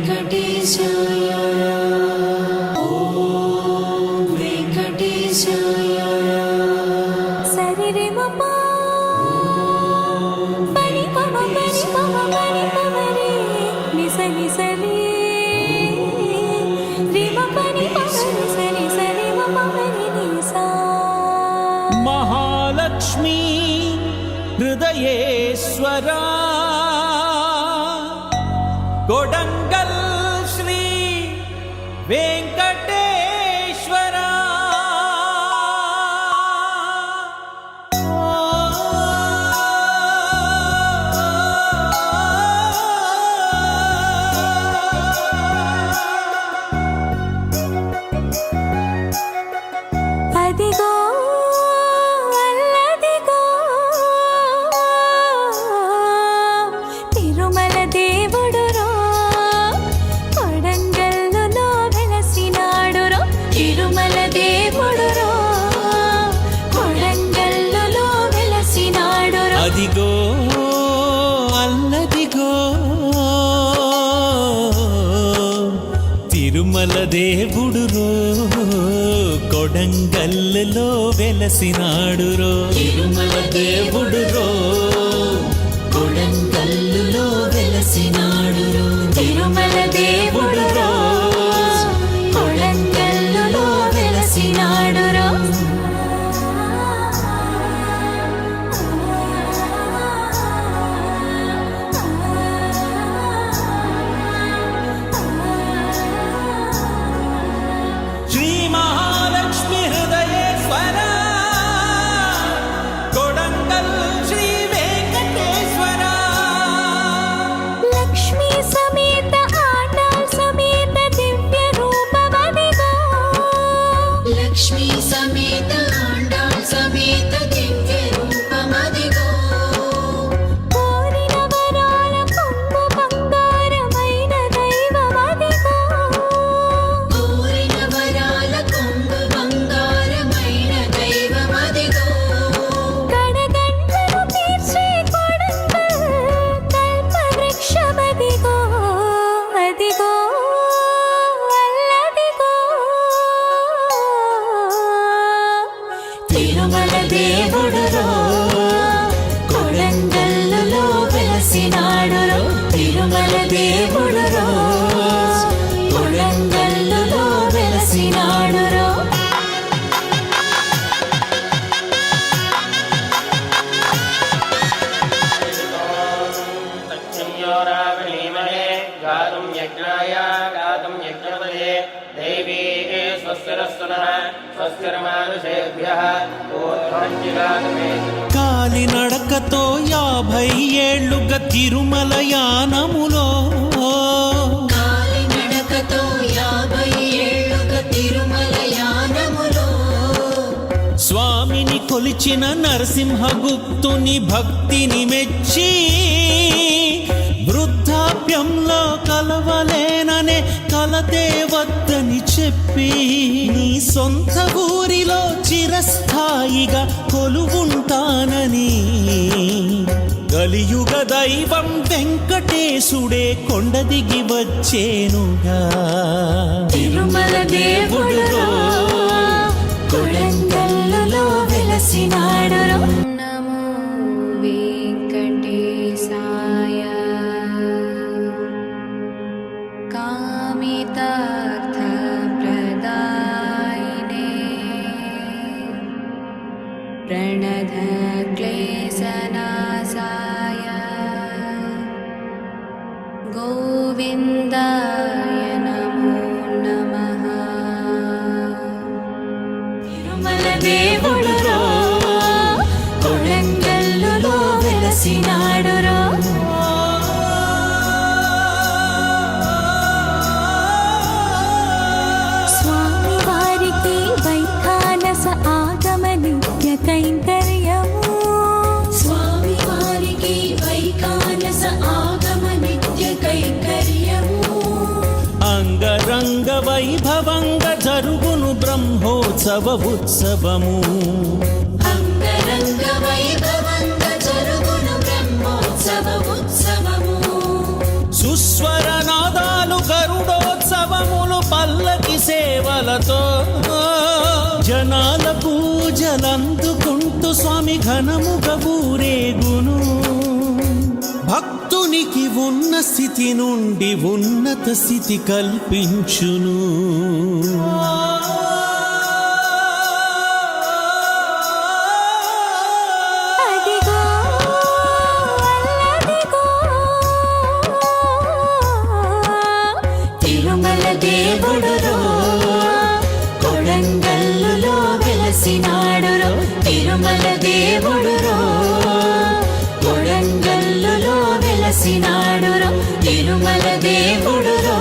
వెంకటేశాయ ఓం వెంకటేశాయ సరి రి మ ప పని ప మ పని ప మ పని ప మ రే ని స ని స రి రి మ పని ప మ ని స ని స రి మ ప మ ని ని సా మహాలక్ష్మి హృదయేశ్వరా కొడంగల్ శ్రీ వెంకటేశ్వరా అదిగో అల్లదిగో తిరుమల దేవుడురో కొడంగల్లులో వెలసినాడురో తిరుమల దేవుడురో కొడంగల్లులో వెలసినాడురో అదిగో అల్లదిగో తిరుమల దేవుడురో కొడంగల్లులో వెలసినాడురో తిరుమల దేవుడురో కొడంగల్లులో వెలసినాడురో తిరుమల దేవుడురో కొడంగల్లులో వెలసినాడురో శ్రీ మహాలక్ష్మి హృదయేశ్వర కొడంగల్ శ్రీ వెంకటేశ్వర లక్ష్మీ సమేత ఆండాళ్ సమేత దివ్య రూపమదిగో లక్ష్మీ సమేత ఆండాళ్ సమేత దివ్య రూపమదిగో కోరిన వరాల కొంగు బంగారమైన దైవమదిగో కోరిన వరాల కొంగు బంగారమైన దైవమదిగో కడగంటలు తీర్చే కొడంగల్ కల్పవృక్షమదిగో అదిగో అల్లదిగో తిరుమల దేవుడురో కొడంగల్లులో వెలసినాడురో తిరుమల దేవుడురో కొడంగల్లులో వెలసినాడురో तच्छंयोरावलीमहे गातुं यज्ञाय गातुं यज्ञपदे देवी स्वस्तिरस्तुनः स्वस्तिर्मानुषेभ्यः ऊर्ध्वञ्जिगातुमे కాలి నడకతో 50 ఏళ్లుగా తిరుమల యానములో కాలినడకతో 50 ఏళ్లుగా తిరుమల యానములో స్వామిని కొలిచిన నరసింహగుప్తుని భక్తిని మెచ్చి వృద్ధాప్యంలో కలవలేననే కలతే వద్దని చెప్పి నీ సొంత ఊరిలో చిరస్థాయిగా కొలువుంటానని కలియుగ దైవం వెంకటేశుడే కొండ దిగి వచ్చేనుగా తిరుమల దేవుడురో కొడంగల్లులో వెలసినాడురో నమో వెంకటేశాయ కామితార్థప్రదాయినే ప్రణతక్లేశనాశాయ గోవిందాయ నమో నమః తిరుమల దేవుడురో కొడంగల్లులో వెలసినాడురో స్వామి వారికి వైఖానస ఆగమ నిత్య కైంకర్యము స్వామి వారికి వైఖానస ఆగమ నిత్య కైంకర్యము అంగరంగ వైభవంగా జరుగును బ్రహ్మోత్సవ ఉత్సవము అంగరంగ వైభవంగా జరుగును బ్రహ్మోత్సవ ఉత్సవము సుస్వరనాదాలు పల్లకి సేవలతో జనాల పూజలందుకుంటూ స్వామి ఘనముగ ఊరేగును. భక్తునికి ఉన్న స్థితి నుండి ఉన్నత స్థితి కల్పించును. అదిగో అల్లదిగో తిరుమల దేవుడురో కొడంగల్లులో వెలసినాడురో. తిరుమల దేవుడురో కొడంగల్లులో వెలసినాడురో. తిరుమల దేవుడురో